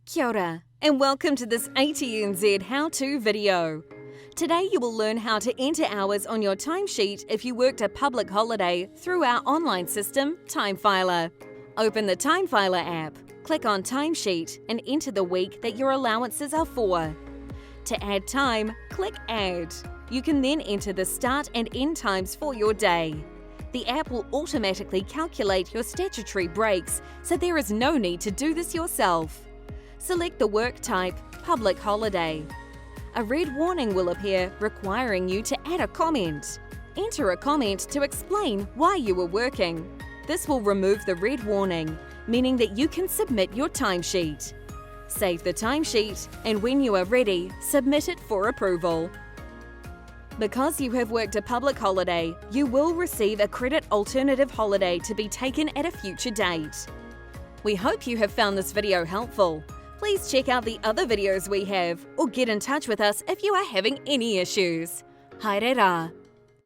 Kia ora, and welcome to this ATNZ how-to video. Today you will learn how to enter hours on your timesheet if you worked a public holiday through our online system, Timefiler. Open the Timefiler app, click on Timesheet and enter the week that your allowances are for. To add time, click Add. You can then enter the start and end times for your day. The app will automatically calculate your statutory breaks, so there is no need to do this yourself. Select the work type, Public Holiday. A red warning will appear requiring you to add a comment. Enter a comment to explain why you were working. This will remove the red warning, meaning that you can submit your timesheet. Save the timesheet, and when you are ready, submit it for approval. Because you have worked a public holiday, you will receive a credit alternative holiday to be taken at a future date. We hope you have found this video helpful. Please check out the other videos we have or get in touch with us if you are having any issues. Haere rā.